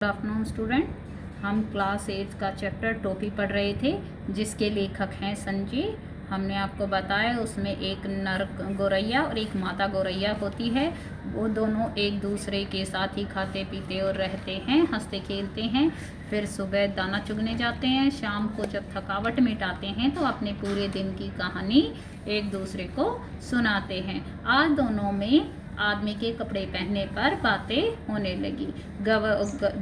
Good afternoon student. हम class 8 का chapter टोपी पढ़ रहे थे, जिसके लेखक हैं संजय। हमने आपको बताया उसमें एक नर गौरैया और एक माता गौरैया होती है। वो दोनों एक दूसरे के साथ ही खाते पीते और रहते हैं, हंसते खेलते हैं। फिर सुबह दाना चुगने जाते हैं, शाम को जब थकावट मिटाते हैं तो अपने पूरे दिन की कहानी एक दूसरे को सुनाते हैं। आज दोनों में आदमी के कपड़े पहनने पर बातें होने लगी।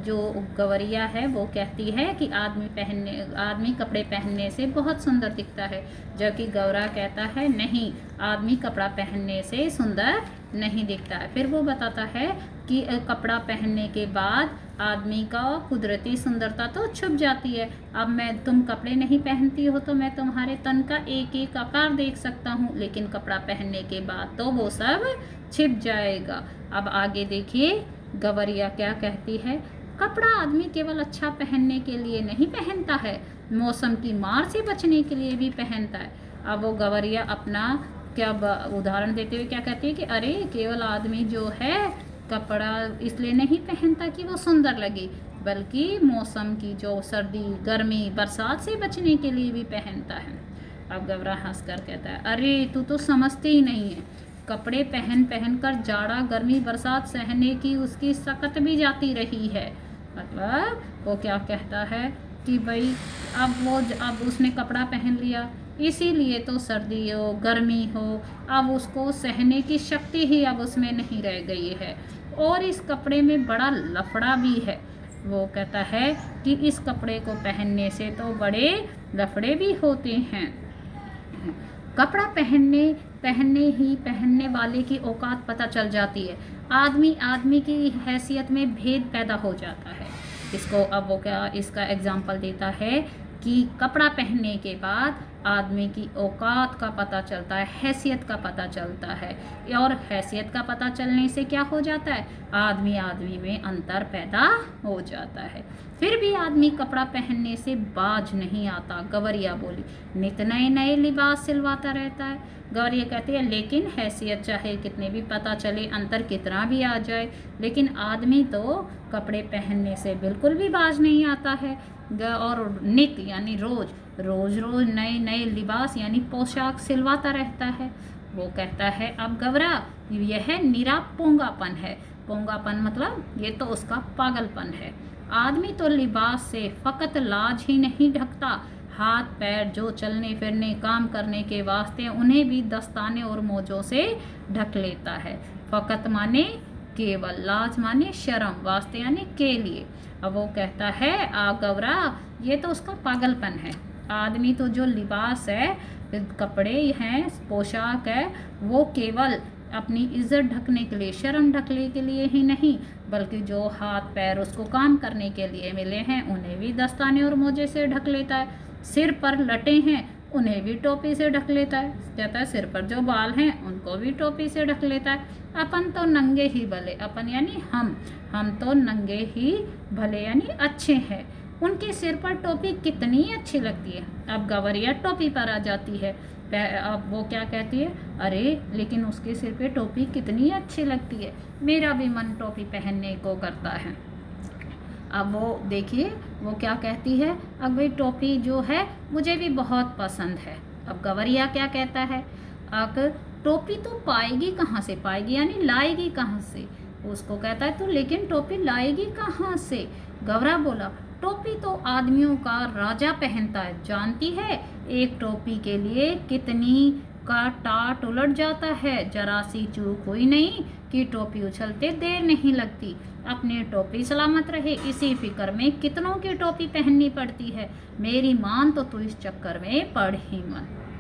जो गवरिया है वो कहती है कि आदमी कपड़े पहनने से बहुत सुंदर दिखता है, जबकि गौरा कहता है नहीं, आदमी कपड़ा पहनने से सुंदर नहीं दिखता है। फिर वो बताता है कि कपड़ा पहनने के बाद आदमी का कुदरती सुंदरता तो छुप जाती है। अब तुम कपड़े नहीं पहनती हो तो मैं तुम्हारे तन का एक एक आकार देख सकता हूँ, लेकिन कपड़ा पहनने के बाद तो वो सब छिप जाएगा। अब आगे देखिए गवरिया क्या कहती है। कपड़ा आदमी केवल अच्छा पहनने के लिए नहीं पहनता है, मौसम की मार से बचने के लिए भी पहनता है। अब वो गवरिया अपना क्या उदाहरण देते हुए क्या कहती है कि अरे केवल आदमी जो है कपड़ा इसलिए नहीं पहनता कि वो सुंदर लगे, बल्कि मौसम की जो सर्दी गर्मी बरसात से बचने के लिए भी पहनता है। अब गवरा हंसकर कहता है अरे तू तो समझती ही नहीं है, कपड़े पहन पहन कर जाड़ा गर्मी बरसात सहने की उसकी सकत भी जाती रही है। मतलब वो क्या कहता है कि भाई अब उसने कपड़ा पहन लिया, इसीलिए तो सर्दी हो गर्मी हो अब उसको सहने की शक्ति ही अब उसमें नहीं रह गई है, और इस कपड़े में बड़ा लफड़ा भी है। वो कहता है कि इस कपड़े को पहनने से तो बड़े लफड़े भी होते हैं। कपड़ा पहनने वाले की औकात पता चल जाती है, आदमी की हैसियत में भेद पैदा हो जाता है। इसको अब वो क्या इसका एग्जाम्पल देता है कि कपड़ा पहनने के बाद आदमी की औकात का पता चलता है, हैसियत का पता चलता है, और हैसियत का पता चलने से क्या हो जाता है, आदमी में अंतर पैदा हो जाता है। फिर भी आदमी कपड़ा पहनने से बाज नहीं आता। गवरिया बोली नित नए नए लिबास सिलवाता रहता है। गवरिया कहती है लेकिन हैसियत चाहे कितने भी पता चले, अंतर कितना भी आ जाए, लेकिन आदमी तो कपड़े पहनने से बिल्कुल भी बाज नहीं आता है। और नित यानी रोज नए नए लिबास यानी पोशाक सिलवाता रहता है। वो कहता है अब गवरा यह निरा पोंगापन है। पोंगापन मतलब ये तो उसका पागलपन है। आदमी तो लिबास से फकत लाज ही नहीं ढकता, हाथ पैर जो चलने फिरने काम करने के वास्ते उन्हें भी दस्ताने और मोजों से ढक लेता है। फकत माने केवल, लाज माने शर्म, वास्ते यानी के लिए। अब वो कहता है गवरा ये तो उसका पागलपन है। आदमी तो जो लिबास है, कपड़े हैं, पोशाक है, वो केवल अपनी इज्जत ढकने के लिए, शर्म ढकने के लिए ही नहीं, बल्कि जो हाथ पैर उसको काम करने के लिए मिले हैं उन्हें भी दस्ताने और मोजे से ढक लेता है। सिर पर लटे हैं उन्हें भी टोपी से ढक लेता है। कहता है सिर पर जो बाल हैं उनको भी टोपी से ढक लेता है। अपन तो नंगे ही भले, अपन यानी हम तो नंगे ही भले यानी अच्छे हैं। उनके सिर पर टोपी कितनी अच्छी लगती है। अब गवरिया टोपी पर आ जाती है। अब वो क्या कहती है, अरे लेकिन उसके सिर पे टोपी कितनी अच्छी लगती है, मेरा भी मन टोपी पहनने को करता है। अब वो देखिए वो क्या कहती है, अब भाई टोपी जो है मुझे भी बहुत पसंद है। अब गवरिया क्या कहता है, अब टोपी तो पाएगी कहाँ से, पाएगी यानी लाएगी कहाँ से। उसको कहता है तो लेकिन टोपी लाएगी कहाँ से। गवरा बोला टोपी तो आदमियों का राजा पहनता है, जानती है एक टोपी के लिए कितनी का टाट उलट जाता है। जरा सी चूक हुई नहीं कि टोपी उछलते देर नहीं लगती। अपनी टोपी सलामत रहे इसी फिक्र में कितनों की टोपी पहननी पड़ती है। मेरी मान तो तू इस चक्कर में पड़ ही मत।